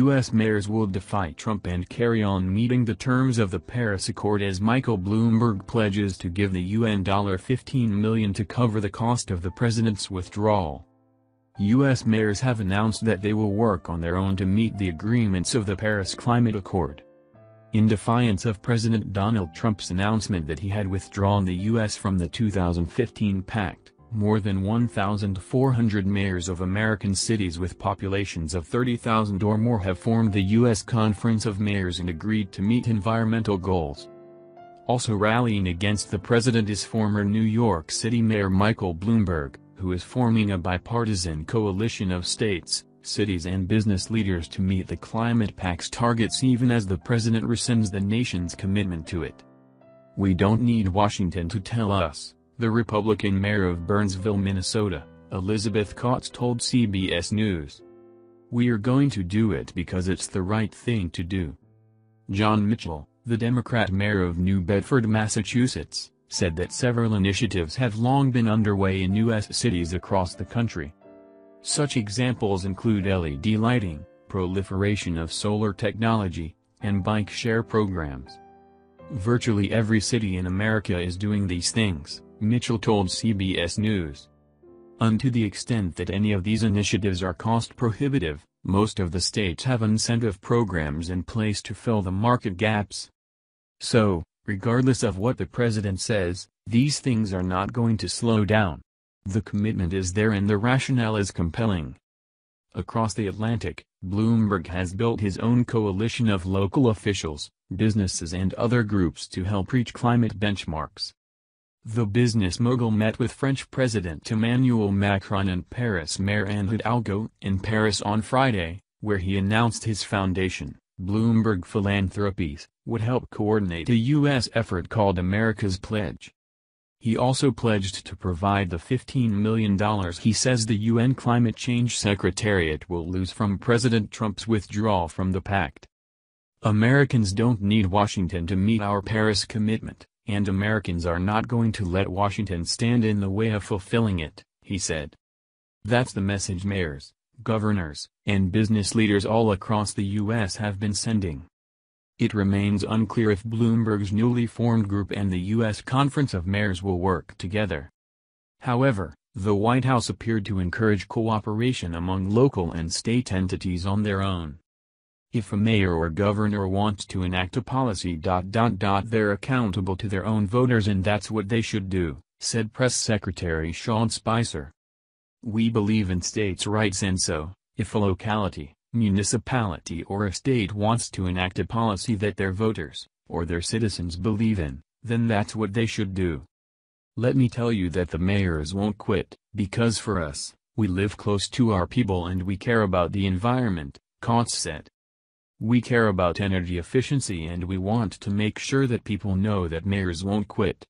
U.S. mayors will defy Trump and carry on meeting the terms of the Paris Accord as Michael Bloomberg pledges to give the UN $15 million to cover the cost of the president's withdrawal. U.S. mayors have announced that they will work on their own to meet the agreements of the Paris Climate Accord. In defiance of President Donald Trump's announcement that he had withdrawn the U.S. from the 2015 pact, more than 1,400 mayors of American cities with populations of 30,000 or more have formed the U.S. Conference of Mayors and agreed to meet environmental goals. Also rallying against the president is former New York City Mayor Michael Bloomberg, who is forming a bipartisan coalition of states, cities and business leaders to meet the climate pact's targets even as the president rescinds the nation's commitment to it. "We don't need Washington to tell us," the Republican mayor of Burnsville, Minnesota, Elizabeth Cots told CBS News. "We are going to do it because it's the right thing to do." John Mitchell, the Democrat mayor of New Bedford, Massachusetts, said that several initiatives have long been underway in U.S. cities across the country. Such examples include LED lighting, proliferation of solar technology, and bike share programs. "Virtually every city in America is doing these things," Mitchell told CBS News. "To the extent that any of these initiatives are cost prohibitive, most of the states have incentive programs in place to fill the market gaps. So, regardless of what the president says, these things are not going to slow down. The commitment is there and the rationale is compelling." Across the Atlantic, Bloomberg has built his own coalition of local officials, businesses and other groups to help reach climate benchmarks. The business mogul met with French President Emmanuel Macron and Paris Mayor Anne Hidalgo in Paris on Friday, where he announced his foundation, Bloomberg Philanthropies, would help coordinate a U.S. effort called America's Pledge. He also pledged to provide the $15 million he says the UN Climate Change Secretariat will lose from President Trump's withdrawal from the pact. "Americans don't need Washington to meet our Paris commitment, and Americans are not going to let Washington stand in the way of fulfilling it," he said. That's the message mayors, governors, and business leaders all across the U.S. have been sending. It remains unclear if Bloomberg's newly formed group and the U.S. Conference of Mayors will work together. However, the White House appeared to encourage cooperation among local and state entities on their own. "If a mayor or governor wants to enact a policy... they're accountable to their own voters and that's what they should do," said Press Secretary Sean Spicer. "We believe in states' rights and so, if a locality, municipality or a state wants to enact a policy that their voters, or their citizens believe in, then that's what they should do. Let me tell you that the mayors won't quit, because for us, we live close to our people and we care about the environment," Cots said. "We care about energy efficiency and we want to make sure that people know that mayors won't quit."